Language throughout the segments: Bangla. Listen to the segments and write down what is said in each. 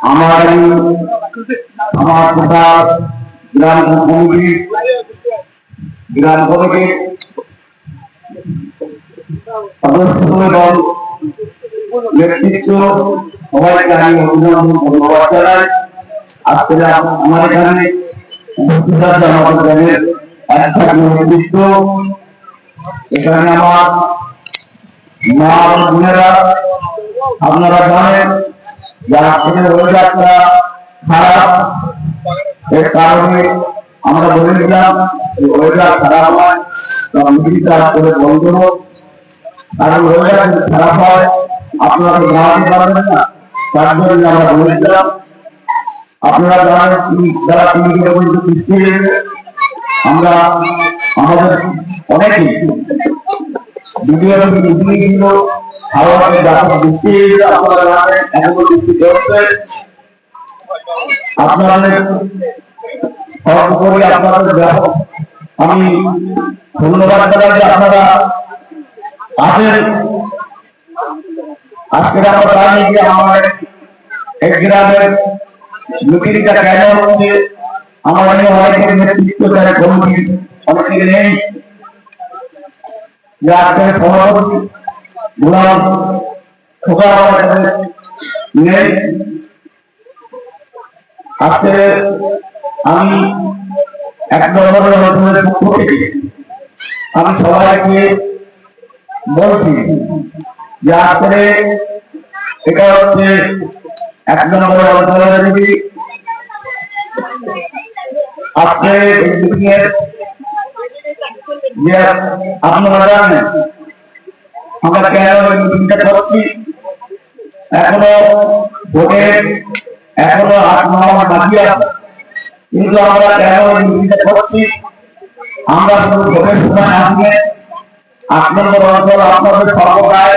আমার আমার গোটা গ্রাম কমিটি সদস্য এবং নেতৃত্ব সবাইকে আমি অভিনন্দন ধন্যবাদ জানাই। আজকে আমার এখানে উপস্থিত আছে আমাদের গ্রামের নেতৃত্ব, এখানে আমার মা বোনেরা, আপনারা জানেন যে আজকে ওয়েদারটা খারাপ, এর কারণে আমরা বলেছিলাম ওয়েদার খারাপ হয় মিটিংটা করে বন্ধ হোক, কারণ ওয়েদার যদি খারাপ হয় আপনারা তো জানাতে পারবেন না, তার জন্য আমরা বলেছিলাম। আপনারা জানেন যারা 3 কিলোমিটার বৃষ্টি আমরা আমাদের অনেকেই ভিডিও ছিল হাওড়াতে ব্যাপক বৃষ্টি হয়েছে, আপনারা জানেন এখনো বৃষ্টি চলছে। আপনাদের সর্বোপরি আপনাদের ব্যাপক আমি ধন্যবাদ জানাই যে আপনারা আসেন। আজকে আমরা জানি যে আমাদের এই গ্রামের মিটিংটা কেন হচ্ছে, আমার অনেকের নেতৃত্ব যারা কমিটি অনেকে নেই, যে আজকে সভাপতি গোলাম খোকা নেই। আজকে আমি 1 নম্বরের অঞ্চলের পক্ষ থেকে আমি সবাইকে বলছি যে আজকে এটা হচ্ছে 1 নম্বরের অঞ্চলের মিটিং। আজকে এই মিটিং এর যে আপনারা জানেন আমরা কেন মিটিংটা করছি, এখনো ভোটের এখনো 8 মাস বাকি আছে, কিন্তু আমরা কেন মিটিংটা করছি, আমরা শুধু ভোটের সময় আসবে 8 নম্বর অঞ্চল আপনাদের সর্বদায়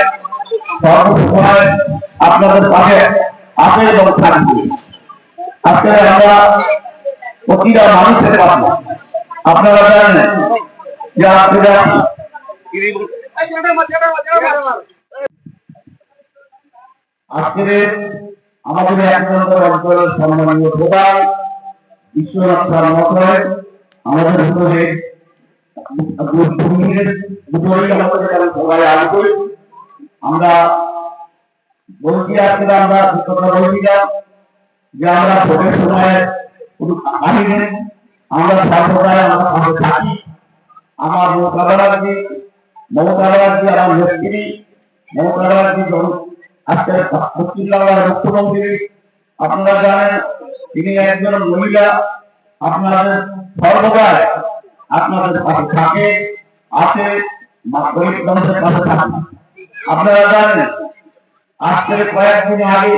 সর্বসময় আপনাদের পাশে আছে এবং থাকবে। আজকে আমরা প্রতিটা মানুষের পাশে, আপনারা জানেন যে আজকে আমাদের 1 নম্বর অঞ্চলের সম্মানীয় প্রধান বিশ্বনাথ স্যার মহাশয় আমাদের ভিতরে সবাই আসবে। আমরা বলছি আজকে আমরা কথা বলছিলাম যে আমরা ভোটের সময় আসিনি, আমরা সর্বদাই আমরা পাশে থাকি। আমার মমতা ব্যানার্জি আমার নেত্রী মমতা ব্যানার্জি আজকে পশ্চিমবাংলার মুখ্যমন্ত্রী, আপনারা জানেন তিনি একজন মহিলা, আপনাদের সর্বদাই আপনাদের পাশে থাকে আছে, গরিব মানুষের পাশে থাকে। আপনারা জানেন আজকে কয়েকদিন আগে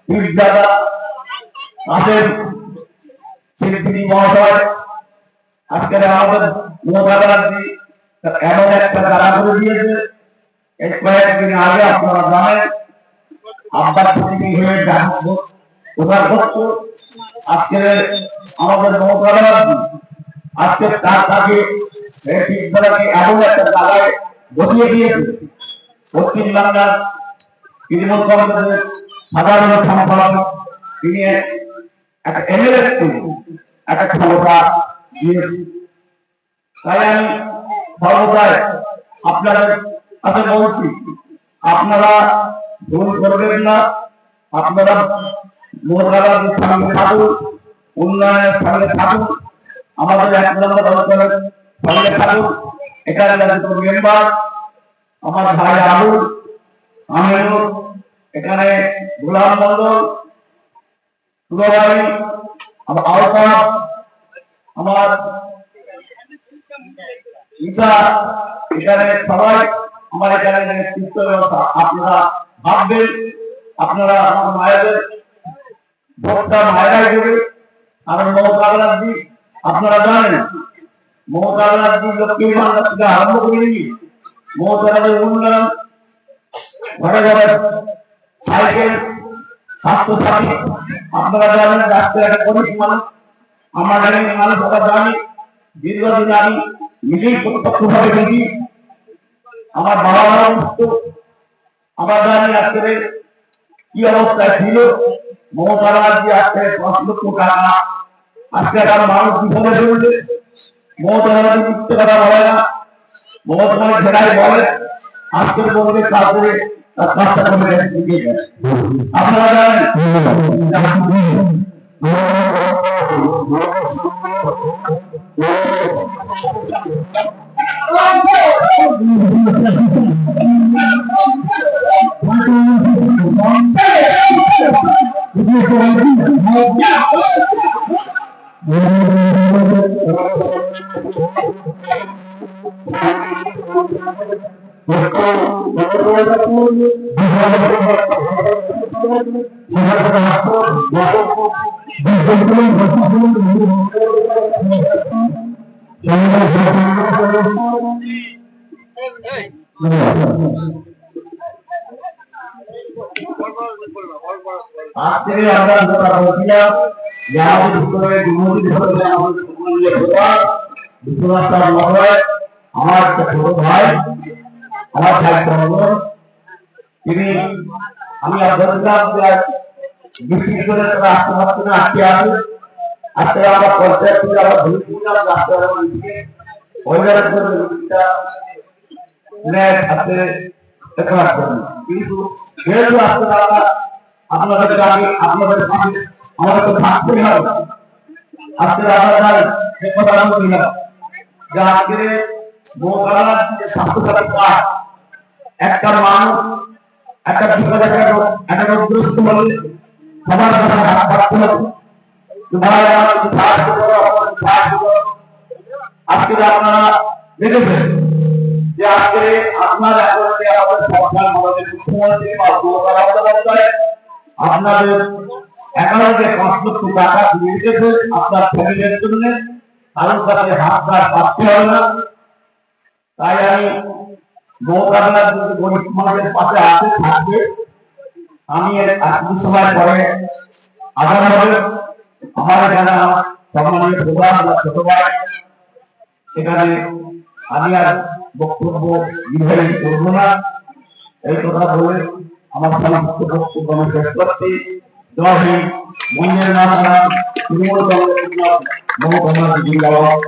পীরজাদা আছেন শিল্পী মহাশয়, আজকে আমাদের মমতা ব্যানার্জি এমন একটা তারা করে দিয়েছে। এই কয়েকদিন আগে আপনারা জানেন আব্বাস সিদ্দিকী হয়ে প্রচার করতো, আজকে আমাদের মমতা ব্যানার্জি আজকে তাকে এমন একটা জায়গায় বসিয়ে দিয়েছে। পশ্চিমবাংলার তৃণমূল কংগ্রেসের সাধারণ সম্পাদক তিনি একটা এমএলএ একটা ক্ষমতা দিয়েছে। তাই আমি সর্বদাই আপনাদের কাছে বলছি, আপনারা ভুল করবেন না, আপনারা মোকাবেলার সামনে থাকুন, উন্নয়নের সামনে থাকুন, আমাদের 1 নম্বর অঞ্চলের সামনে থাকুন। এখানে মেম্বার আমার ভাই আবুল আমিনুর, এখানে গোলাম মন্ডল, আমার আওতা, আমার ঈশা, এখানে সবাই আমার এখানে নেতৃত্ব ব্যবস্থা। আপনারা ভাববেন আপনারা আমার মায়েদের ভোটটা মায়েরাই দেবে। আর মমতা ব্যানার্জি আপনারা জানেন মমতা ব্যানার্জি লক্ষ্মী ভান্ডার থেকে আরম্ভ করে নিয়ে মমতা ব্যানার্জির উন্নয়ন, ঘরে ঘরে সাইকেল, স্বাস্থ্যসাথী, আপনারা জানেন রাস্তায় একটা গরিব মানুষ, আমরা জানি মানুষ আমরা জানি, দীর্ঘদিন আমি নিজেই প্রত্যক্ষভাবে গেছি, আমার বাবা মা সুস্থ, আমরা জানি আজকে কি অবস্থায় ছিল। মমতা ব্যানার্জি আজকে 5 লক্ষ টাকা আজকে আর মানুষ বিপদে পড়েছে। মমতা ব্যানার্জি মিথ্যে কথা বলে না, মমতা ব্যানার্জি যেটাই বলে আজকের বলবে কাজে তার কাজটা করে দিয়ে যায়। আপনারা জানেন আজকে আমরা কথা বলছিলাম যে আমাদের ভিতরে বিমোহিত হতে আমাদের সকলের কথা বিশ্বনাথ স্যার মহোদয় আমার ছোট ভাই আমার ভাই বন্ধু তিনি আমি বলছিলাম যে বিশেষ করে তারা আসতে পারছে না আজকে আছে আজকে আমরা পঞ্চায়েত থেকে আমরা ভুলছিলাম রাস্তার দিকে ওইভাবে করে রুটিটা নেট আজকে দেখা কিন্তু যেহেতু আজকে আমরা আপনাদের আগে আপনাদের আমাদের তো থাকতেই হবে। আজকে আপনারা যে কথা বলছিলাম যে আজকে মোকাবেলার যে স্বাস্থ্যসাথী কার্ড একটা মানুষ একটা বিপদে একটা রোগগ্রস্ত হলে সবার কাছে হাত পাততে হবে। ভাই আমার সাহায্য করো, সাহায্য করো। আজকে আপনারা দেখেছেন যে আজকে আপনার এলাকাতে আমাদের সরকার আমাদের মুখ্যমন্ত্রী বা আপনাদের অ্যাকাউন্টে 5 লক্ষ টাকা দিয়ে দিয়েছে আপনার ফ্যামিলির জন্য, কারোর কাছে হাত পাততে হবে না। তাই আমি মোকাবেলার জন্য গরিব মানুষের পাশে আছে থাকবে। আমি কিছু সময় পরে আগামী হবে আমার এখানে সম্মানীয় প্রধান ছোট ভাই এখানে আমি আর বক্তব্য নির্ধারণ করবো না। এই কথা বলে আমার সমস্ত বক্তব্য আমি শেষ করছি। জয় হিন্দ, বন্দে মাতরম, তৃণমূল কংগ্রেস, মমতা ব্যানার্জি জিন্দাবাদ।